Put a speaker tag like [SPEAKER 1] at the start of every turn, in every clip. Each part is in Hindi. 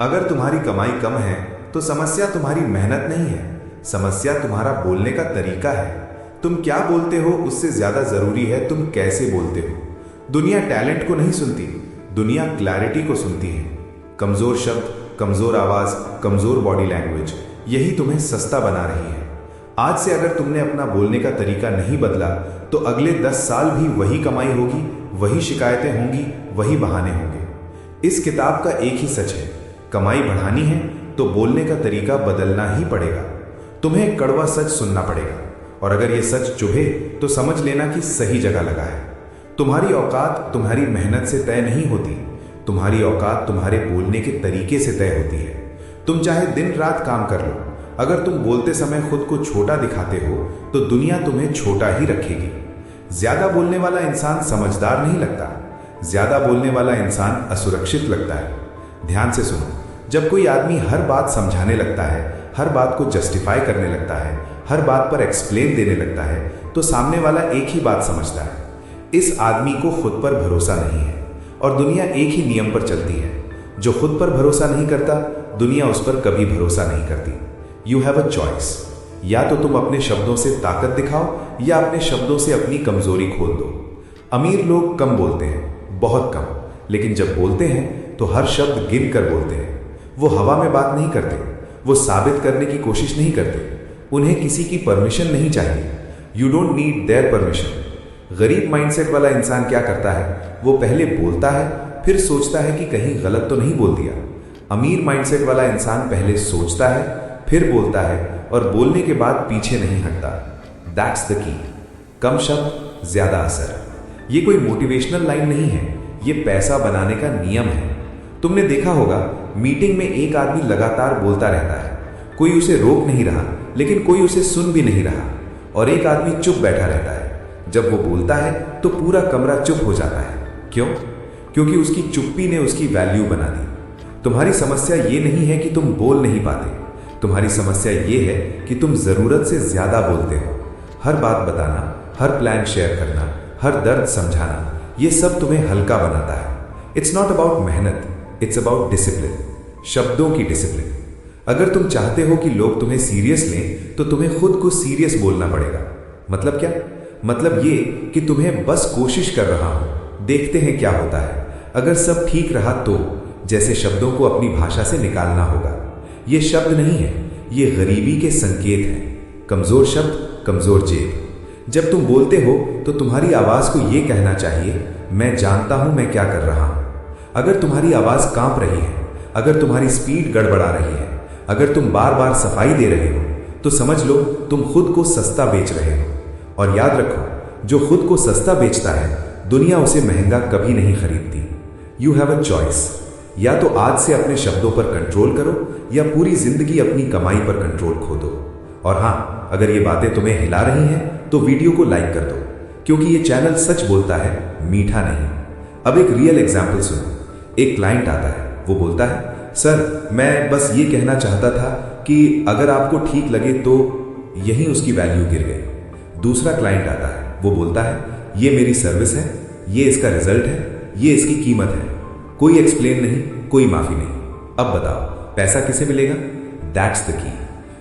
[SPEAKER 1] अगर तुम्हारी कमाई कम है तो समस्या तुम्हारी मेहनत नहीं है, समस्या तुम्हारा बोलने का तरीका है। तुम क्या बोलते हो उससे ज्यादा जरूरी है तुम कैसे बोलते हो। दुनिया टैलेंट को नहीं सुनती, दुनिया क्लैरिटी को सुनती है। कमजोर शब्द, कमजोर आवाज, कमजोर बॉडी लैंग्वेज, यही तुम्हें सस्ता बना रही है। आज से अगर तुमने अपना बोलने का तरीका नहीं बदला तो अगले 10 साल भी वही कमाई होगी, वही शिकायतें होंगी, वही बहाने होंगे। इस किताब का एक ही सच है, कमाई बढ़ानी है तो बोलने का तरीका बदलना ही पड़ेगा। तुम्हें कड़वा सच सुनना पड़ेगा, और अगर यह सच चुभे तो समझ लेना कि सही जगह लगा है। तुम्हारी औकात तुम्हारी मेहनत से तय नहीं होती, तुम्हारी औकात तुम्हारे बोलने के तरीके से तय होती है। तुम चाहे दिन रात काम कर लो, अगर तुम बोलते समय खुद को छोटा दिखाते हो तो दुनिया तुम्हें छोटा ही रखेगी। ज्यादा बोलने वाला इंसान समझदार नहीं लगता, ज्यादा बोलने वाला इंसान असुरक्षित लगता है। ध्यान से सुनो, जब कोई आदमी हर बात समझाने लगता है, हर बात को जस्टिफाई करने लगता है, हर बात पर एक्सप्लेन देने लगता है, तो सामने वाला एक ही बात समझता है, इस आदमी को खुद पर भरोसा नहीं है। और दुनिया एक ही नियम पर चलती है, जो खुद पर भरोसा नहीं करता दुनिया उस पर कभी भरोसा नहीं करती। यू हैव अ चॉइस, या तो तुम अपने शब्दों से ताकत दिखाओ या अपने शब्दों से अपनी कमजोरी खोल दो। अमीर लोग कम बोलते हैं, बहुत कम, लेकिन जब बोलते हैं तो हर शब्द गिन कर बोलते हैं। वो हवा में बात नहीं करते, वो साबित करने की कोशिश नहीं करते, उन्हें किसी की परमिशन नहीं चाहिए। You don't need their permission. गरीब माइंडसेट वाला इंसान क्या करता है, वो पहले बोलता है फिर सोचता है कि कहीं गलत तो नहीं बोल दिया। अमीर माइंडसेट वाला इंसान पहले सोचता है फिर बोलता है और बोलने के बाद पीछे नहीं हटता। That's the key. कम शब्द ज्यादा असर। ये कोई मोटिवेशनल लाइन नहीं है, ये पैसा बनाने का नियम है। तुमने देखा होगा, मीटिंग में एक आदमी लगातार बोलता रहता है, कोई उसे रोक नहीं रहा लेकिन कोई उसे सुन भी नहीं रहा, और एक आदमी चुप बैठा रहता है। जब वो बोलता है तो पूरा कमरा चुप हो जाता है। क्यों? क्योंकि उसकी चुप्पी ने उसकी वैल्यू बना दी। तुम्हारी समस्या ये नहीं है कि तुम बोल नहीं पाते, तुम्हारी समस्या ये है कि तुम जरूरत से ज्यादा बोलते हो। हर बात बताना, हर प्लान शेयर करना, हर दर्द समझाना, ये सब तुम्हें हल्का बनाता है। इट्स नॉट अबाउट मेहनत, इट्स अबाउट डिसिप्लिन, शब्दों की डिसिप्लिन। अगर तुम चाहते हो कि लोग तुम्हें सीरियस लें तो तुम्हें खुद को सीरियस बोलना पड़ेगा। मतलब क्या? मतलब ये कि तुम्हें बस कोशिश कर रहा हूं, देखते हैं क्या होता है। अगर सब ठीक रहा तो जैसे शब्दों को अपनी भाषा से निकालना होगा। ये शब्द नहीं है, ये गरीबी के संकेत हैं। कमजोर शब्द, कमजोर जेब। जब तुम बोलते हो तो तुम्हारी आवाज को यह कहना चाहिए, मैं जानता हूं मैं क्या कर रहा हूं। अगर तुम्हारी आवाज कांप रही है, अगर तुम्हारी स्पीड गड़बड़ा रही है, अगर तुम बार बार सफाई दे रहे हो, तो समझ लो तुम खुद को सस्ता बेच रहे हो। और याद रखो, जो खुद को सस्ता बेचता है दुनिया उसे महंगा कभी नहीं खरीदती। यू हैव अ चॉइस, या तो आज से अपने शब्दों पर कंट्रोल करो या पूरी जिंदगी अपनी कमाई पर कंट्रोल खो दो। और हां, अगर ये बातें तुम्हें हिला रही हैं तो वीडियो को लाइक कर दो, क्योंकि ये चैनल सच बोलता है, मीठा नहीं। अब एक रियल एग्जाम्पल सुनो। एक क्लाइंट आता है, वो बोलता है, सर मैं बस ये कहना चाहता था कि अगर आपको ठीक लगे तो। यहीं उसकी वैल्यू गिर गई। दूसरा क्लाइंट आता है, वो बोलता है, ये मेरी सर्विस है, ये इसका रिजल्ट है, ये इसकी कीमत है। कोई एक्सप्लेन नहीं, कोई माफी नहीं। अब बताओ पैसा किसे मिलेगा? That's the key.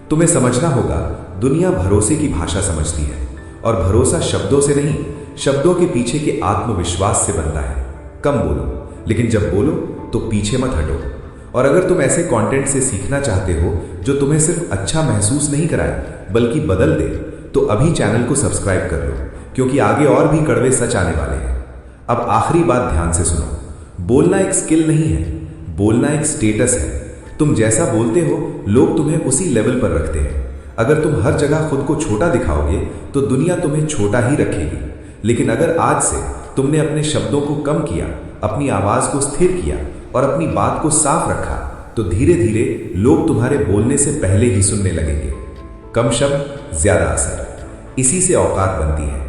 [SPEAKER 1] तुम्हें समझना होगा, दुनिया भरोसे की भाषा समझती है, और भरोसा शब्दों से नहीं, शब्दों के पीछे के आत्मविश्वास से बनता है। कम बोलो, लेकिन जब बोलो तो पीछे मत हटो। और अगर तुम ऐसे कंटेंट से सीखना चाहते हो जो तुम्हें सिर्फ अच्छा महसूस नहीं कराए बल्कि बदल दे, तो अभी चैनल को सब्सक्राइब कर लो, क्योंकि आगे और भी कड़वे सच आने वाले हैं। अब आखिरी बात ध्यान से सुनो, बोलना एक स्किल नहीं है, बोलना एक स्टेटस है। तुम जैसा बोलते हो लोग तुम्हें उसी लेवल पर रखते हैं। अगर तुम हर जगह खुद को छोटा दिखाओगे तो दुनिया तुम्हें छोटा ही रखेगी। लेकिन अगर आज से तुमने अपने शब्दों को कम किया, अपनी आवाज को स्थिर किया और अपनी बात को साफ रखा, तो धीरे धीरे लोग तुम्हारे बोलने से पहले ही सुनने लगेंगे। कम शब्द, ज्यादा असर। इसी से औकात बनती है,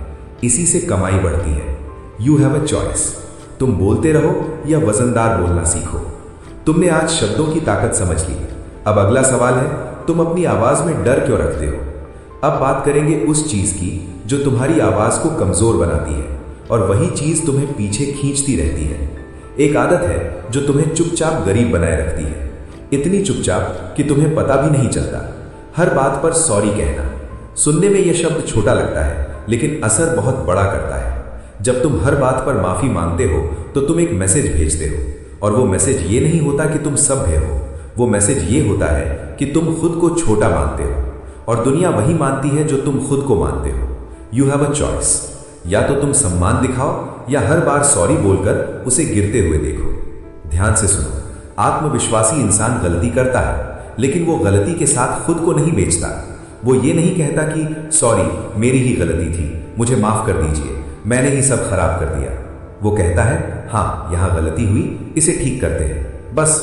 [SPEAKER 1] इसी से कमाई बढ़ती है। You have a choice. तुम बोलते रहो या वजनदार बोलना सीखो। तुमने आज शब्दों की ताकत समझ ली। अब अगला सवाल है, तुम अपनी आवाज में डर क्यों रखते हो? अब बात करेंगे उस चीज की जो तुम्हारी आवाज को कमजोर बनाती है, और वही चीज तुम्हें पीछे खींचती रहती है। एक आदत है जो तुम्हें चुपचाप गरीब बनाए रखती है।
[SPEAKER 2] इतनी चुपचाप कि तुम्हें पता भी नहीं चलता। हर बात पर सॉरी कहना। सुनने में यह शब्द छोटा लगता है, लेकिन असर बहुत बड़ा करता है। जब तुम हर बात पर माफी मांगते हो तो तुम एक मैसेज भेजते हो, और वो मैसेज ये नहीं होता कि तुम सभ्य हो। वो मैसेज ये होता है कि तुम खुद को छोटा मानते हो, और दुनिया वही मानती है जो तुम खुद को मानते हो। You have a choice. या तो तुम सम्मान दिखाओ या हर बार सॉरी बोलकर उसे गिरते हुए देखो। ध्यान से सुनो, आत्मविश्वासी इंसान गलती करता है, लेकिन वो गलती के साथ खुद को नहीं बेचता। वो ये नहीं कहता कि सॉरी, मेरी ही गलती थी, मुझे माफ कर दीजिए, मैंने ही सब खराब कर दिया। वो कहता है, हाँ यहां गलती हुई, इसे ठीक करते हैं, बस।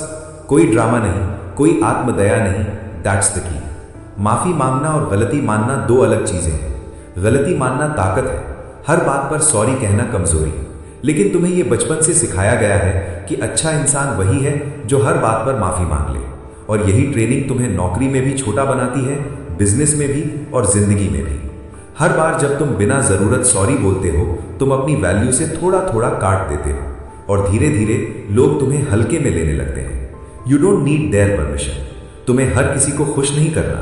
[SPEAKER 2] कोई ड्रामा नहीं, कोई आत्मदया नहीं। That's the key. माफी मांगना और गलती मानना दो अलग चीजें हैं। गलती मानना ताकत है, हर बात पर सॉरी कहना कमजोरी। लेकिन तुम्हें यह बचपन से सिखाया गया है कि अच्छा इंसान वही है जो हर बात पर माफी मांग ले, और यही ट्रेनिंग तुम्हें नौकरी में भी छोटा बनाती है, बिजनेस में भी और जिंदगी में भी। हर बार जब तुम बिना जरूरत सॉरी बोलते हो, तुम अपनी वैल्यू से थोड़ा थोड़ा काट देते हो, और धीरे धीरे लोग तुम्हें हल्के में लेने लगते हैं। You don't need their permission. तुम्हें हर किसी को खुश नहीं करना,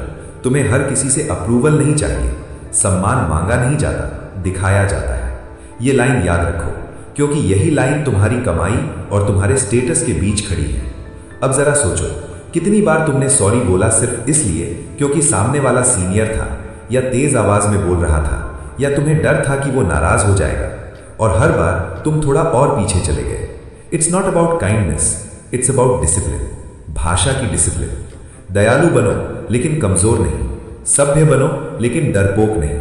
[SPEAKER 2] तुम्हें हर किसी से अप्रूवल नहीं चाहिए। सम्मान मांगा नहीं जाता, दिखाया जाता है। ये लाइन याद रखो, क्योंकि यही लाइन तुम्हारी कमाई और तुम्हारे स्टेटस के बीच खड़ी है। अब जरा सोचो, कितनी बार तुमने सॉरी बोला सिर्फ इसलिए क्योंकि सामने वाला सीनियर था, या तेज आवाज में बोल रहा था, या तुम्हें डर था कि वो नाराज हो जाएगा, और हर बार तुम थोड़ा और पीछे चले गए। It's not about kindness, it's about discipline. भाषा की डिसिप्लिन। दयालु बनो लेकिन कमजोर नहीं, सभ्य बनो लेकिन डरपोक नहीं।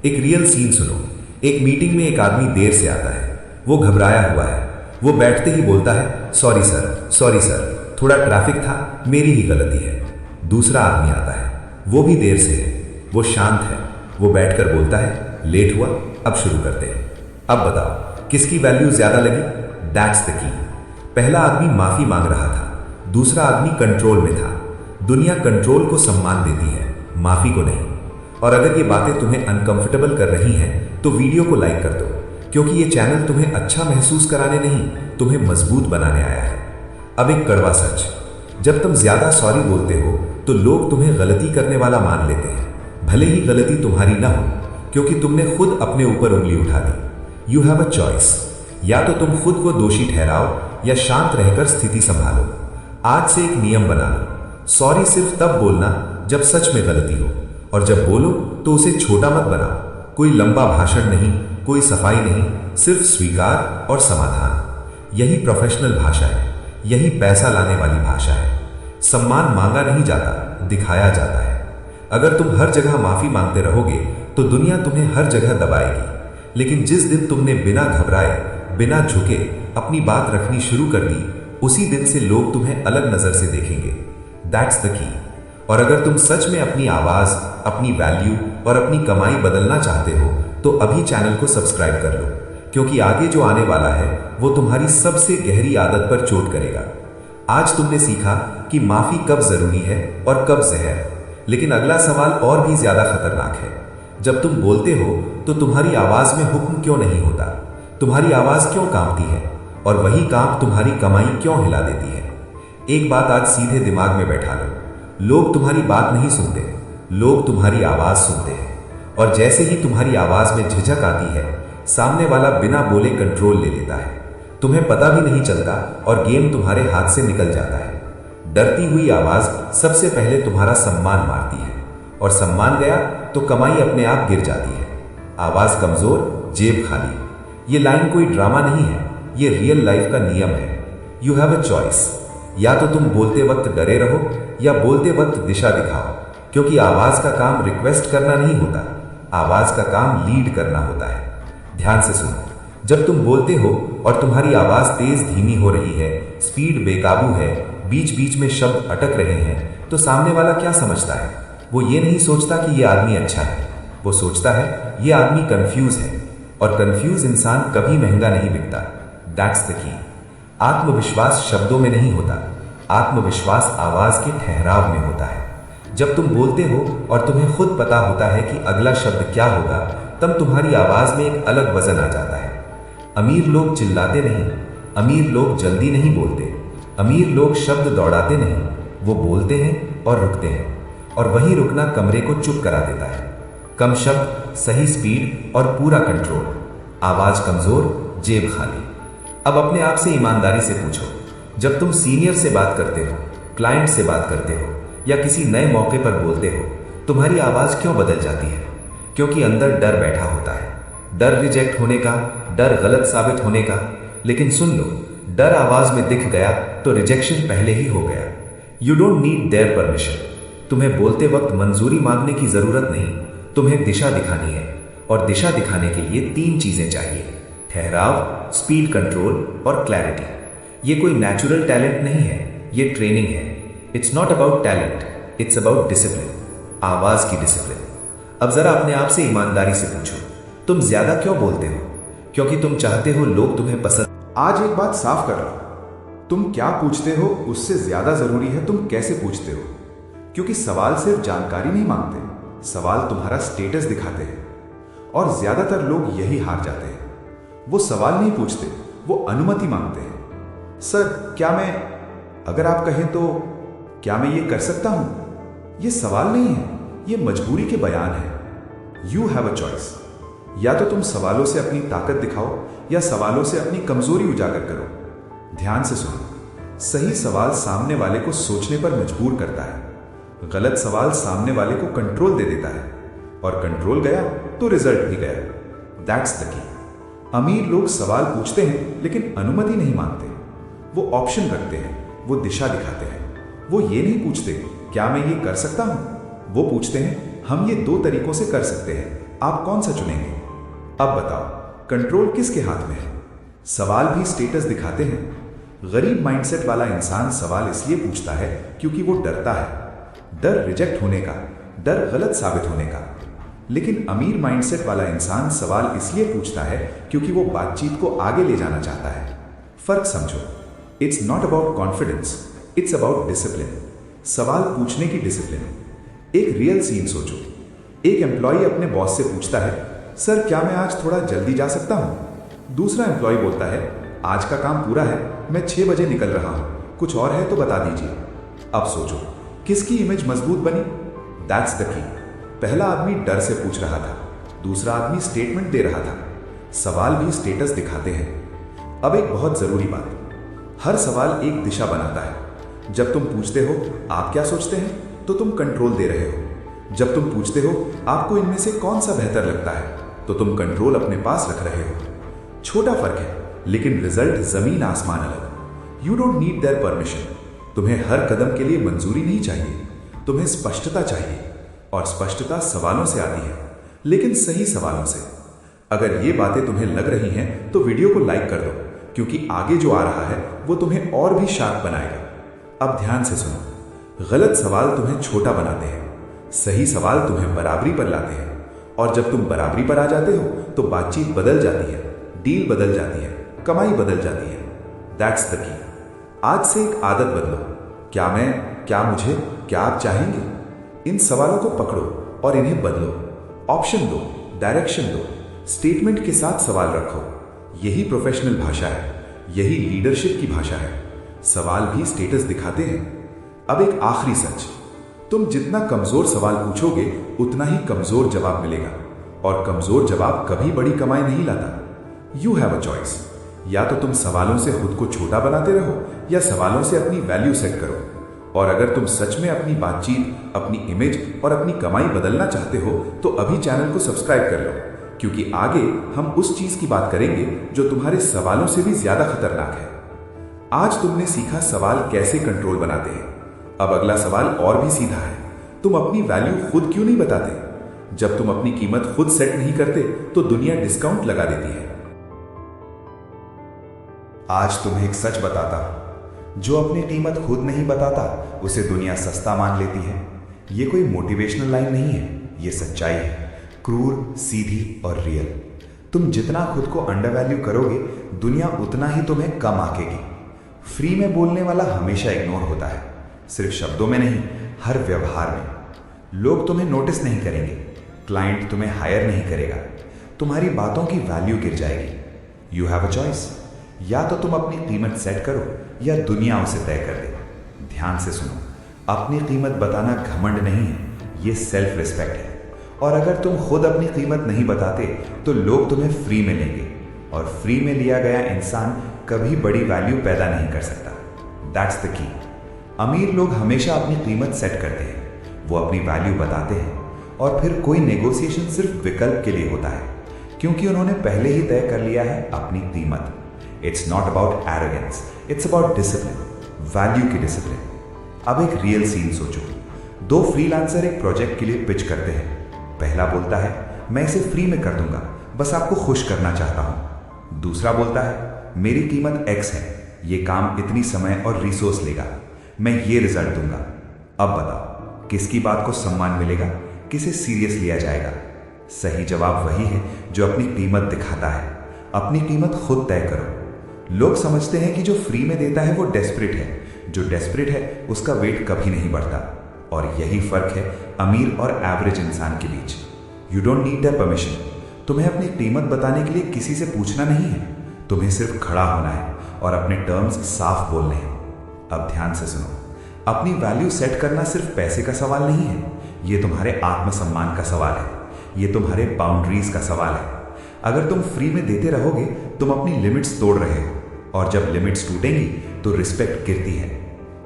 [SPEAKER 2] एक रियल सीन सुनो। एक मीटिंग में एक आदमी देर से आता है, वो घबराया हुआ है। वो बैठते ही बोलता है, सॉरी सर, थोड़ा ट्रैफिक था, मेरी ही गलती है। दूसरा आदमी आता है, वो भी देर से है, वो शांत है। वो बैठकर बोलता है, लेट हुआ, अब शुरू करते हैं। अब बताओ किसकी वैल्यू ज्यादा लगी? That's the key. पहला आदमी माफी मांग रहा था, दूसरा आदमी कंट्रोल में था। दुनिया कंट्रोल को सम्मान देती है, माफी को नहीं। और अगर ये बातें तुम्हें अनकंफर्टेबल कर रही हैं तो वीडियो को लाइक कर दो, क्योंकि ये चैनल तुम्हें अच्छा महसूस कराने नहीं, तुम्हें मजबूत बनाने आया है। अब एक कड़वा सच, जब तुम ज्यादा सॉरी बोलते हो तो लोग तुम्हें गलती करने वाला मान लेते हैं, भले ही गलती तुम्हारी ना हो, क्योंकि तुमने खुद अपने ऊपर उंगली उठा दी। You have a choice. या तो तुम खुद को दोषी ठहराओ या शांत रहकर स्थिति संभालो। आज से एक नियम बना लो, सॉरी सिर्फ तब बोलना जब सच में गलती हो, और जब बोलो तो उसे छोटा मत बनाओ। कोई लंबा भाषण नहीं, कोई सफाई नहीं, सिर्फ स्वीकार और समाधान। यही प्रोफेशनल भाषा है, यही पैसा लाने वाली भाषा है। सम्मान मांगा नहीं जाता, दिखाया जाता है। अगर तुम हर जगह माफी मांगते रहोगे तो दुनिया तुम्हें हर जगह दबाएगी, लेकिन जिस दिन तुमने बिना घबराए, बिना झुके अपनी बात रखनी शुरू कर दी, उसी दिन से लोग तुम्हें अलग नजर से देखेंगे। That's the key. और अगर तुम सच में अपनी आवाज, अपनी वैल्यू और अपनी कमाई बदलना चाहते हो तो अभी चैनल को सब्सक्राइब कर लो, क्योंकि आगे जो आने वाला है वो तुम्हारी सबसे गहरी आदत पर चोट करेगा। आज तुमने सीखा कि माफी कब जरूरी है और कब जहर, लेकिन अगला सवाल और भी ज्यादा खतरनाक है। जब तुम बोलते हो तो तुम्हारी आवाज में हुक्म क्यों नहीं होता? तुम्हारी आवाज क्यों कांपती है? और वही कांप तुम्हारी कमाई क्यों हिला देती है? एक बात आज सीधे दिमाग में बैठा लो, लोग तुम्हारी बात नहीं सुनते, लोग तुम्हारी आवाज सुनते हैं। और जैसे ही तुम्हारी आवाज में झिझक आती है, सामने वाला बिना बोले कंट्रोल ले लेता है। तुम्हें पता भी नहीं चलता और गेम तुम्हारे हाथ से निकल जाता है। डरती हुई आवाज सबसे पहले तुम्हारा सम्मान मारती है, और सम्मान गया तो कमाई अपने आप गिर जाती है। आवाज कमजोर, जेब खाली। ये लाइन कोई ड्रामा नहीं है, ये रियल लाइफ का नियम है। You have a choice. या तो तुम बोलते वक्त डरे रहो या बोलते वक्त दिशा दिखाओ, क्योंकि आवाज का काम रिक्वेस्ट करना नहीं होता, आवाज का काम लीड करना होता है। ध्यान से सुनो, जब तुम बोलते हो और तुम्हारी आवाज तेज धीमी हो रही है, स्पीड बेकाबू है, बीच बीच में शब्द अटक रहे हैं, तो सामने वाला क्या समझता है? वो ये नहीं सोचता कि ये आदमी अच्छा है, वो सोचता है ये आदमी कंफ्यूज है, और कंफ्यूज इंसान कभी महंगा नहीं बिकता। That's the key. आत्मविश्वास शब्दों में नहीं होता, आत्मविश्वास आवाज के ठहराव में होता है। जब तुम बोलते हो और तुम्हें खुद पता होता है कि अगला शब्द क्या होगा, तब तुम्हारी आवाज में एक अलग वजन आ जाता है। अमीर लोग चिल्लाते नहीं, अमीर लोग जल्दी नहीं बोलते, अमीर लोग शब्द दौड़ाते नहीं, वो बोलते हैं और रुकते हैं, और वहीं रुकना कमरे को चुप करा देता है। कम शब्द, सही स्पीड और पूरा कंट्रोल। आवाज कमजोर, जेब खाली। अब अपने आप से ईमानदारी से पूछो, जब तुम सीनियर से बात करते हो, क्लाइंट से बात करते हो या किसी नए मौके पर बोलते हो, तुम्हारी आवाज क्यों बदल जाती है? क्योंकि अंदर डर बैठा होता है। डर रिजेक्ट होने का, डर गलत साबित होने का। लेकिन सुन लो, डर आवाज में दिख गया तो रिजेक्शन पहले ही हो गया। You don't need their permission. तुम्हें बोलते वक्त मंजूरी मांगने की जरूरत नहीं, तुम्हें दिशा दिखानी है। और दिशा दिखाने के लिए 3 चीजें चाहिए: ठहराव, स्पीड कंट्रोल और क्लैरिटी। ये कोई नेचुरल टैलेंट नहीं है, ये ट्रेनिंग है। It's not about talent, it's about discipline. आवाज की डिसिप्लिन। अब जरा अपने आप से ईमानदारी से पूछो, तुम ज्यादा क्यों बोलते हो? क्योंकि तुम चाहते हो लोग तुम्हें पसंद।
[SPEAKER 1] आज एक बात साफ कर लो, तुम क्या पूछते हो उससे ज्यादा जरूरी है तुम कैसे पूछते हो। क्योंकि सवाल सिर्फ जानकारी नहीं मांगते, सवाल तुम्हारा स्टेटस दिखाते हैं। और ज्यादातर लोग यही हार जाते हैं। वो सवाल नहीं पूछते, वो अनुमति मांगते हैं। सर क्या मैं, अगर आप कहें तो क्या मैं ये कर सकता हूं? ये सवाल नहीं है, ये मजबूरी के बयान है। You have a choice. या तो तुम सवालों से अपनी ताकत दिखाओ या सवालों से अपनी कमजोरी उजागर करो। ध्यान से सुनो, सही सवाल सामने वाले को सोचने पर मजबूर करता है। गलत सवाल सामने वाले को कंट्रोल दे देता है, और कंट्रोल गया तो रिजल्ट भी गया। That's the key. अमीर लोग सवाल पूछते हैं लेकिन अनुमति नहीं मांगते। वो ऑप्शन रखते हैं, वो दिशा दिखाते हैं। वो ये नहीं पूछते क्या मैं ये कर सकता हूं, वो पूछते हैं हम ये 2 तरीकों से कर सकते हैं, आप कौन सा चुनेंगे? अब बताओ, कंट्रोल किसके हाथ में है? सवाल भी स्टेटस दिखाते हैं। गरीब माइंडसेट वाला इंसान सवाल इसलिए पूछता है क्योंकि वो डरता है। डर रिजेक्ट होने का, डर गलत साबित होने का। लेकिन अमीर माइंडसेट वाला इंसान सवाल इसलिए पूछता है क्योंकि वो बातचीत को आगे ले जाना चाहता है। फर्क समझो, it's not about confidence, it's about discipline. सवाल पूछने की डिसिप्लिन। एक रियल सीन सोचो, एक एम्प्लॉय अपने बॉस से पूछता है, सर क्या मैं आज थोड़ा जल्दी जा सकता हूं? दूसरा एम्प्लॉय बोलता है, आज का काम पूरा है, मैं 6 बजे निकल रहा हूं, कुछ और है तो बता दीजिए। अब सोचो, किसकी इमेज मजबूत बनी? That's the key. पहला आदमी डर से पूछ रहा था, दूसरा आदमी स्टेटमेंट दे रहा था। सवाल भी स्टेटस दिखाते हैं। अब एक बहुत जरूरी बात, हर सवाल एक दिशा बनाता है। जब तुम पूछते हो आप क्या सोचते हैं, तो तुम कंट्रोल दे रहे हो। जब तुम पूछते हो आपको इनमें से कौन सा बेहतर लगता है, तो तुम कंट्रोल अपने पास रख रहे हो। छोटा फर्क है, लेकिन रिजल्ट जमीन आसमान अलग। You don't need their permission. तुम्हें हर कदम के लिए मंजूरी नहीं चाहिए, तुम्हें स्पष्टता चाहिए। और स्पष्टता सवालों से आती है, लेकिन सही सवालों से। अगर ये बातें तुम्हें लग रही हैं तो वीडियो को लाइक कर दो, क्योंकि आगे जो आ रहा है वो तुम्हें और भी शार्प बनाएगा। अब ध्यान से सुनो, गलत सवाल तुम्हें छोटा बनाते हैं, सही सवाल तुम्हें बराबरी पर लाते हैं। और जब तुम बराबरी पर आ जाते हो तो बातचीत बदल जाती है, डील बदल जाती है, कमाई बदल जाती है। That's the key. आज से एक आदत बदलो, क्या मैं, क्या मुझे, क्या आप चाहेंगे। इन सवालों को पकड़ो और इन्हें बदलो। ऑप्शन दो, डायरेक्शन दो, स्टेटमेंट के साथ सवाल रखो। यही प्रोफेशनल भाषा है, यही लीडरशिप की भाषा है। सवाल भी स्टेटस दिखाते हैं। अब एक आखिरी सच, तुम जितना कमजोर सवाल पूछोगे उतना ही कमजोर जवाब मिलेगा। और कमजोर जवाब कभी बड़ी कमाई नहीं लाता। You have a choice. या तो तुम सवालों से खुद को छोटा बनाते रहो या सवालों से अपनी वैल्यू सेट करो। और अगर तुम सच में अपनी बातचीत, अपनी इमेज और अपनी कमाई बदलना चाहते हो तो अभी चैनल को सब्सक्राइब कर लो, क्योंकि आगे हम उस चीज की बात करेंगे जो तुम्हारे सवालों से भी ज्यादा खतरनाक है। आज तुमने सीखा सवाल कैसे कंट्रोल बनाते हैं। अब अगला सवाल और भी सीधा है, तुम अपनी वैल्यू खुद क्यों नहीं बताते? जब तुम अपनी कीमत खुद सेट नहीं करते तो दुनिया डिस्काउंट लगा देती है। आज तुम्हें एक सच बताता हूं, जो अपनी कीमत खुद नहीं बताता उसे दुनिया सस्ता मान लेती है। ये कोई मोटिवेशनल लाइन नहीं है, ये सच्चाई है, क्रूर, सीधी और रियल। तुम जितना खुद को अंडरवैल्यू करोगे दुनिया उतना ही तुम्हें कम आंकेगी। फ्री में बोलने वाला हमेशा इग्नोर होता है, सिर्फ शब्दों में नहीं, हर व्यवहार में। लोग तुम्हें नोटिस नहीं करेंगे, क्लाइंट तुम्हें हायर नहीं करेगा, तुम्हारी बातों की वैल्यू गिर जाएगी। You have a choice. या तो तुम अपनी कीमत सेट करो या दुनिया उसे तय कर दे। ध्यान से सुनो, अपनी कीमत बताना घमंड नहीं है, ये सेल्फ रिस्पेक्ट है। और अगर तुम खुद अपनी कीमत नहीं बताते तो लोग तुम्हें फ्री में लेंगे, और फ्री में लिया गया इंसान कभी बड़ी वैल्यू पैदा नहीं कर सकता। That's the key. अमीर लोग हमेशा अपनी कीमत सेट करते हैं, वो अपनी वैल्यू बताते हैं, और फिर कोई नेगोशिएशन सिर्फ विकल्प के लिए होता है, क्योंकि उन्होंने पहले ही तय कर लिया है अपनी कीमत। It's not about arrogance, it's about discipline, value की डिसिप्लिन। अब एक रियल सीन सोचो। दो फ्रीलांसर एक प्रोजेक्ट के लिए पिच करते हैं। पहला बोलता है, मैं इसे फ्री में कर दूंगा, बस आपको खुश करना चाहता हूं। दूसरा बोलता है, मेरी कीमत एक्स है, ये काम इतनी समय और रिसोर्स लेगा, मैं ये रिजल्ट दूंगा। अब बताओ, किसकी बात को सम्मान मिलेगा, किसे सीरियस लिया जाएगा? सही जवाब वही है जो अपनी कीमत दिखाता है। अपनी कीमत खुद तय करो। लोग समझते हैं कि जो फ्री में देता है वो डेस्परेट है, जो डेस्परेट है उसका वेट कभी नहीं बढ़ता। और यही फर्क है अमीर और एवरेज इंसान के बीच। You don't need the permission. तुम्हें अपनी कीमत बताने के लिए किसी से पूछना नहीं है, तुम्हें सिर्फ खड़ा होना है और अपने टर्म्स साफ बोलने हैं। अब ध्यान से सुनो, अपनी वैल्यू सेट करना सिर्फ पैसे का सवाल नहीं है, ये तुम्हारे आत्मसम्मान का सवाल है, ये तुम्हारे बाउंड्रीज का सवाल है। अगर तुम फ्री में देते रहोगे तुम अपनी लिमिट्स तोड़ रहे हो, और जब लिमिट्स टूटेंगी तो रिस्पेक्ट गिरती है।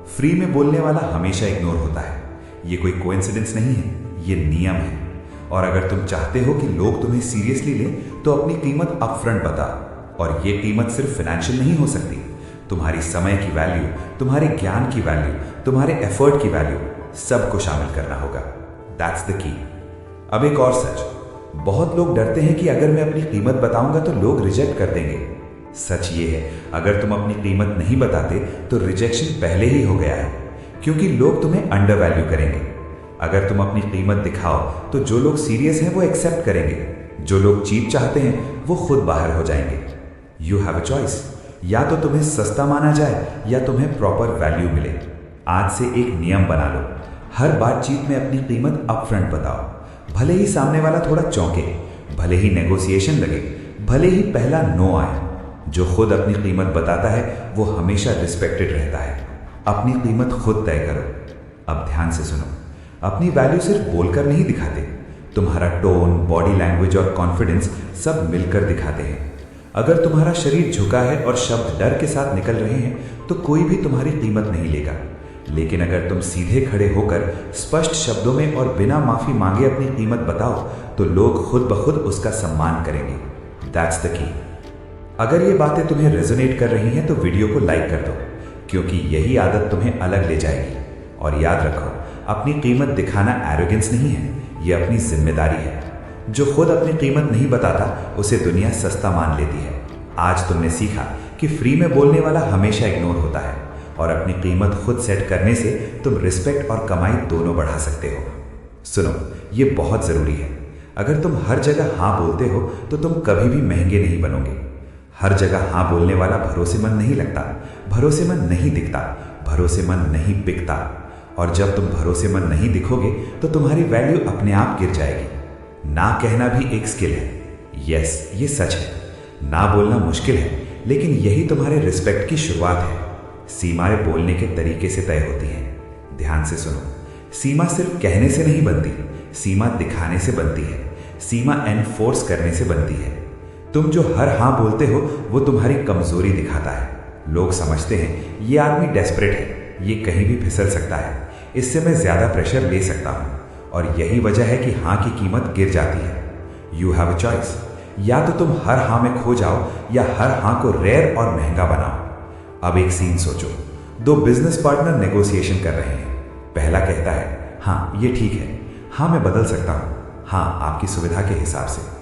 [SPEAKER 1] फ्री में बोलने वाला हमेशा इग्नोर होता है। ये कोई कोइंसिडेंस नहीं है, ये नियम है। और अगर तुम चाहते हो कि लोग तुम्हें सीरियसली लें तो अपनी कीमत अपफ्रंट बता। और ये कीमत सिर्फ फाइनेंशियल नहीं हो सकती, तुम्हारी समय की वैल्यू, तुम्हारे ज्ञान की वैल्यू, तुम्हारे एफर्ट की वैल्यू, सबको शामिल करना होगा। That's the key. अब एक और सच, बहुत लोग डरते हैं कि अगर मैं अपनी कीमत बताऊंगा तो लोग रिजेक्ट कर देंगे। सच ये है, अगर तुम अपनी कीमत नहीं बताते तो रिजेक्शन पहले ही हो गया है, क्योंकि लोग तुम्हें अंडर वैल्यू करेंगे। अगर तुम अपनी कीमत दिखाओ तो जो लोग सीरियस हैं वो एक्सेप्ट करेंगे, जो लोग चीप चाहते हैं वो खुद बाहर हो जाएंगे। यू हैव अ चॉइस, या तो तुम्हें सस्ता माना जाए या तुम्हें प्रॉपर वैल्यू मिले। आज से एक नियम बना लो, हर बातचीत में अपनी कीमत अपफ्रंट बताओ। भले ही सामने वाला थोड़ा चौंके, भले ही नेगोशिएशन लगे, भले ही पहला नो आए, जो खुद अपनी कीमत बताता है वो हमेशा रिस्पेक्टेड रहता है। अपनी कीमत खुद तय करो। अब ध्यान से सुनो, अपनी वैल्यू सिर्फ बोलकर नहीं दिखाते, तुम्हारा टोन, बॉडी लैंग्वेज और कॉन्फिडेंस सब मिलकर दिखाते हैं। अगर तुम्हारा शरीर झुका है और शब्द डर के साथ निकल रहे हैं तो कोई भी तुम्हारी कीमत नहीं लेगा। लेकिन अगर तुम सीधे खड़े होकर स्पष्ट शब्दों में और बिना माफी मांगे अपनी कीमत बताओ तो लोग खुद ब खुद उसका सम्मान करेंगे। That's the key. अगर ये बातें तुम्हें रेजोनेट कर रही हैं तो वीडियो को लाइक कर दो, क्योंकि यही आदत तुम्हें अलग ले जाएगी। और याद रखो, अपनी कीमत दिखाना एरोगेंस नहीं है, ये अपनी जिम्मेदारी है। जो खुद अपनी कीमत नहीं बताता उसे दुनिया सस्ता मान लेती है। आज तुमने सीखा कि फ्री में बोलने वाला हमेशा इग्नोर होता है, और अपनी कीमत खुद सेट करने से तुम रिस्पेक्ट और कमाई दोनों बढ़ा सकते हो। सुनो, ये बहुत जरूरी है। अगर तुम हर जगह हाँ बोलते हो तो तुम कभी भी महंगे नहीं बनोगे। हर जगह हाँ बोलने वाला भरोसेमंद नहीं लगता, भरोसेमंद नहीं दिखता, भरोसेमंद नहीं बिकता। और जब तुम भरोसेमंद नहीं दिखोगे तो तुम्हारी वैल्यू अपने आप गिर जाएगी। ना कहना भी एक स्किल है। यस, ये सच है। ना बोलना मुश्किल है, लेकिन यही तुम्हारे रिस्पेक्ट की शुरुआत है। सीमाएं बोलने के तरीके से तय होती हैं। ध्यान से सुनो, सीमा सिर्फ कहने से नहीं बनती, सीमा दिखाने से बनती है, सीमा एनफोर्स करने से बनती है। तुम जो हर हाँ बोलते हो वो तुम्हारी कमजोरी दिखाता है। लोग समझते हैं ये आदमी डेस्परेट है, ये कहीं भी फिसल सकता है, इससे मैं ज्यादा प्रेशर ले सकता हूं। और यही वजह है कि हाँ की कीमत गिर जाती है। यू हैव अ चॉइस, या तो तुम हर हाँ में खो जाओ या हर हाँ को रेयर और महंगा बनाओ। अब एक सीन सोचो, दो बिजनेस पार्टनर नेगोशिएशन कर रहे हैं। पहला कहता है, हाँ ये ठीक है, हाँ मैं बदल सकता हूं, हाँ आपकी सुविधा के हिसाब से।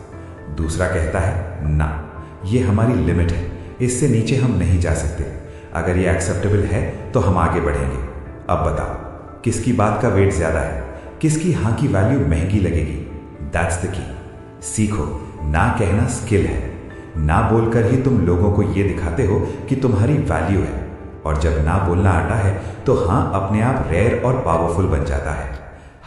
[SPEAKER 1] दूसरा कहता है, ना ये हमारी लिमिट है, इससे नीचे हम नहीं जा सकते, अगर ये एक्सेप्टेबल है तो हम आगे बढ़ेंगे। अब बताओ किसकी बात का वेट ज्यादा है, किसकी हाँ की वैल्यू महंगी लगेगी? That's the key. सीखो, ना कहना स्किल है। ना बोलकर ही तुम लोगों को ये दिखाते हो कि तुम्हारी वैल्यू है। और जब ना बोलना आता है तो हाँ अपने आप रेयर और पावरफुल बन जाता है।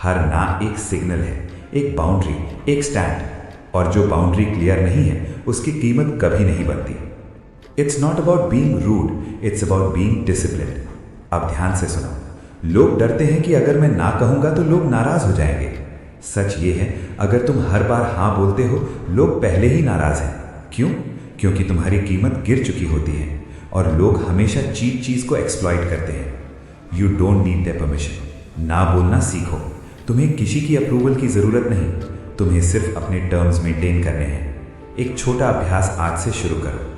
[SPEAKER 1] हर ना एक सिग्नल है, एक बाउंड्री, एक स्टैंड। और जो बाउंड्री क्लियर नहीं है उसकी कीमत कभी नहीं बनती। It's not about being rude, it's about being disciplined. अब ध्यान से सुनो,
[SPEAKER 2] लोग डरते हैं कि अगर मैं ना कहूंगा तो लोग नाराज हो जाएंगे। सच ये है, अगर तुम हर बार हाँ बोलते हो, लोग पहले ही नाराज हैं। क्यों? क्योंकि तुम्हारी कीमत गिर चुकी होती है और लोग हमेशा चीप चीज को एक्सप्लॉइट करते हैं। You don't need their permission. ना बोलना सीखो। तुम्हें किसी की अप्रूवल की जरूरत नहीं, तुम्हें सिर्फ अपने टर्म्स मेंटेन करने हैं। एक छोटा अभ्यास आज से शुरू करो।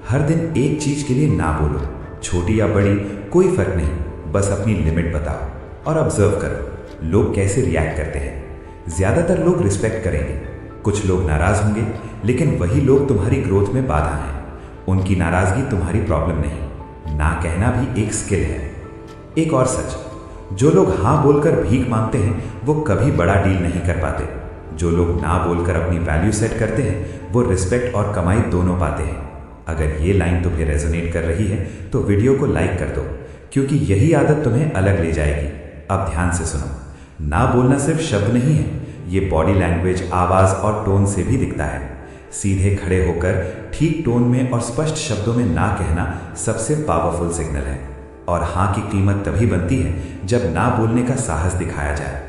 [SPEAKER 2] हर दिन एक चीज के लिए ना बोलो, छोटी या बड़ी कोई फर्क नहीं, बस अपनी लिमिट बताओ और ऑब्जर्व करो लोग कैसे रिएक्ट करते हैं। ज्यादातर लोग रिस्पेक्ट करेंगे, कुछ लोग नाराज होंगे, लेकिन वही लोग तुम्हारी ग्रोथ में बाधा हैं। उनकी नाराजगी तुम्हारी प्रॉब्लम नहीं। ना कहना भी एक स्किल है। एक और सच, जो लोग हाँ बोलकर भीख मांगते हैं वो कभी बड़ा डील नहीं कर पाते। जो लोग ना बोलकर अपनी वैल्यू सेट करते हैं वो रिस्पेक्ट और कमाई दोनों पाते हैं। अगर ये लाइन तुम्हें रेजोनेट कर रही है तो वीडियो को लाइक कर दो, क्योंकि यही आदत तुम्हें अलग ले जाएगी। अब ध्यान से सुनो, ना बोलना सिर्फ शब्द नहीं है, ये बॉडी लैंग्वेज, आवाज और टोन से भी दिखता है। सीधे खड़े होकर ठीक टोन में और स्पष्ट शब्दों में ना कहना सबसे पावरफुल सिग्नल है। और हाँ की कीमत तभी बनती है जब ना बोलने का साहस दिखाया जाए।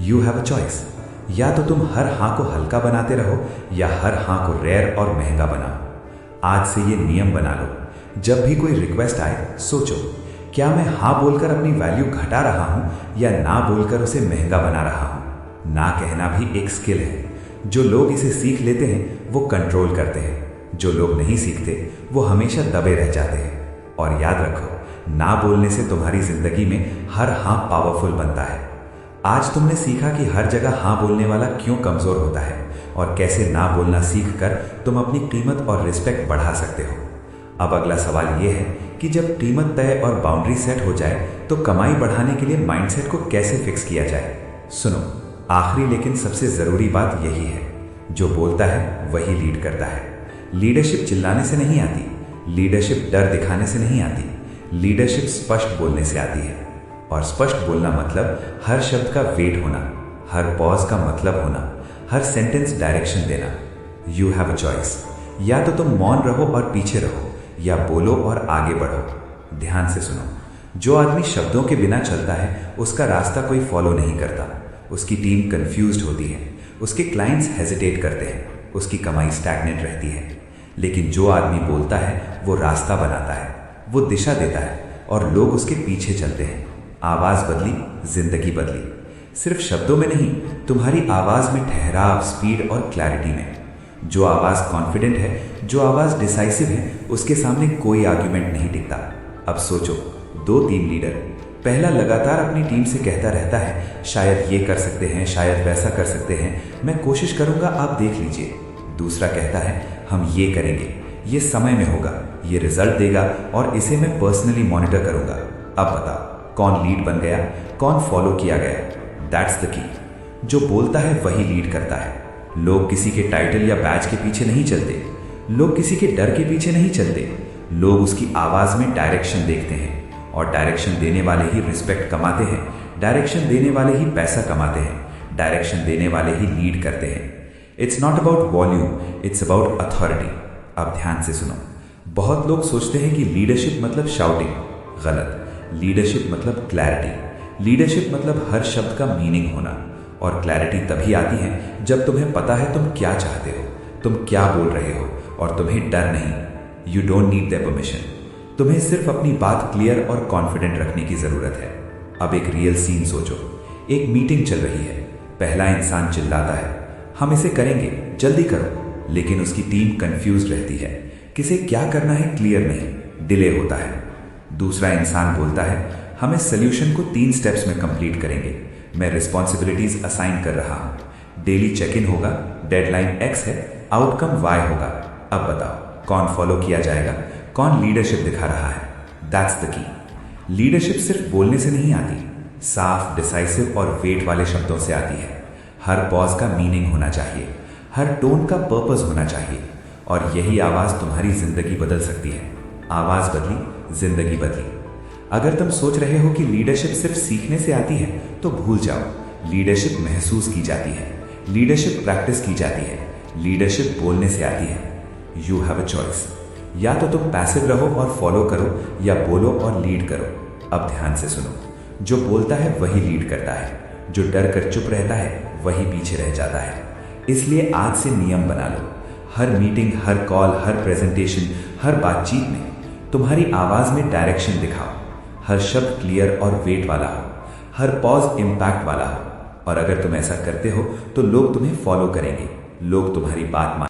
[SPEAKER 2] You have a choice. या तो तुम हर हाँ को हल्का बनाते रहो या हर हाँ को रेयर और महंगा बनाओ। आज से ये नियम बना लो, जब भी कोई रिक्वेस्ट आए सोचो, क्या मैं हाँ बोलकर अपनी वैल्यू घटा रहा हूं या ना बोलकर उसे महंगा बना रहा हूं। ना कहना भी एक स्किल है। जो लोग इसे सीख लेते हैं वो कंट्रोल करते हैं, जो लोग नहीं सीखते वो हमेशा दबे रह जाते हैं। और याद रखो, ना बोलने से तुम्हारी जिंदगी में हर हाँ पावरफुल बनता है। आज तुमने सीखा कि हर जगह हाँ बोलने वाला क्यों कमजोर होता है और कैसे ना बोलना सीखकर तुम अपनी कीमत और रिस्पेक्ट बढ़ा सकते हो। अब अगला सवाल यह है कि जब कीमत तय और बाउंड्री सेट हो जाए तो कमाई बढ़ाने के लिए माइंडसेट को कैसे फिक्स किया जाए। सुनो, आखिरी लेकिन सबसे जरूरी बात यही है, जो बोलता है वही लीड करता है। लीडरशिप चिल्लाने से नहीं आती, लीडरशिप डर दिखाने से नहीं आती, लीडरशिप स्पष्ट बोलने से आती है। और स्पष्ट बोलना मतलब हर शब्द का वेट होना, हर पॉज का मतलब होना, हर सेंटेंस डायरेक्शन देना। You have a choice. या तो तुम मौन रहो और पीछे रहो, या बोलो और आगे बढ़ो। ध्यान से सुनो, जो आदमी शब्दों के बिना चलता है उसका रास्ता कोई फॉलो नहीं करता, उसकी टीम कंफ्यूज्ड होती है, उसके क्लाइंट्स हेजिटेट करते हैं, उसकी कमाई स्टैग्नेंट रहती है। लेकिन जो आदमी बोलता है वो रास्ता बनाता है, वो दिशा देता है और लोग उसके पीछे चलते हैं। आवाज बदली, जिंदगी बदली। सिर्फ शब्दों में नहीं, तुम्हारी आवाज में ठहराव, स्पीड और क्लैरिटी में। जो आवाज कॉन्फिडेंट है, जो आवाज डिसाइसिव है, उसके सामने कोई आर्ग्यूमेंट नहीं टिकता। अब सोचो, 2 टीम लीडर, पहला लगातार अपनी टीम से कहता रहता है, शायद ये कर सकते हैं, शायद वैसा कर सकते हैं, मैं कोशिश करूंगा, आप देख लीजिए। दूसरा कहता है, हम ये करेंगे, ये समय में होगा, ये रिजल्ट देगा और इसे मैं पर्सनली मॉनिटर करूंगा। अब बताओ, कौन लीड बन गया, कौन फॉलो किया गया? That's the key. जो बोलता है वही लीड करता है। लोग किसी के टाइटल या बैच के पीछे नहीं चलते, लोग किसी के डर के पीछे नहीं चलते, लोग उसकी आवाज में डायरेक्शन देखते हैं। और डायरेक्शन देने वाले ही रिस्पेक्ट कमाते हैं, डायरेक्शन देने वाले ही पैसा कमाते हैं, डायरेक्शन देने वाले ही लीड करते हैं। It's not about volume, it's about authority. अब ध्यान से सुनो, बहुत लोग सोचते हैं कि लीडरशिप मतलब शाउटिंग। गलत। लीडरशिप मतलब क्लैरिटी। लीडरशिप मतलब हर शब्द का मीनिंग होना। और क्लैरिटी तभी आती है जब तुम्हें पता है तुम क्या चाहते हो, तुम क्या बोल रहे हो, और तुम्हें डर नहीं। You don't need their permission. तुम्हें सिर्फ अपनी बात क्लियर और कॉन्फिडेंट रखने की जरूरत है। अब एक रियल सीन सोचो। एक मीटिंग चल रही है, पहला इंसान चिल्लाता है, हम इसे करेंगे, जल्दी करो। लेकिन उसकी टीम कंफ्यूज रहती है, किसे क्या करना है क्लियर नहीं, डिले होता है। दूसरा इंसान बोलता है, हम इस सोल्यूशन को 3 स्टेप्स में कंप्लीट करेंगे, मैं रिस्पॉन्सिबिलिटीज असाइन कर रहा हूं, डेली चेक इन होगा, डेडलाइन X है, आउटकम Y होगा। अब बताओ, कौन फॉलो किया जाएगा, कौन लीडरशिप दिखा रहा है? That's the key. लीडरशिप सिर्फ बोलने से नहीं आती, साफ, डिसाइसिव और वेट वाले शब्दों से आती है। हर पॉज का मीनिंग होना चाहिए, हर टोन का पर्पस होना चाहिए, और यही आवाज तुम्हारी जिंदगी बदल सकती है। आवाज बदली, जिंदगी बदली। अगर तुम सोच रहे हो कि लीडरशिप सिर्फ सीखने से आती है तो भूल जाओ। लीडरशिप महसूस की जाती है, लीडरशिप प्रैक्टिस की जाती है, लीडरशिप बोलने से आती है। You have a choice. या तो तुम पैसिव रहो और फॉलो करो, या बोलो और लीड करो। अब ध्यान से सुनो, जो बोलता है वही लीड करता है, जो डर कर चुप रहता है वही पीछे रह जाता है। इसलिए आज से नियम बना लो, हर मीटिंग, हर कॉल, हर प्रेजेंटेशन, हर बातचीत में तुम्हारी आवाज में डायरेक्शन दिखाओ, हर शब्द क्लियर और वेट वाला हो, हर पॉज इम्पैक्ट वाला हो। और अगर तुम ऐसा करते हो तो लोग तुम्हें फॉलो करेंगे, लोग तुम्हारी बात मानेंगे।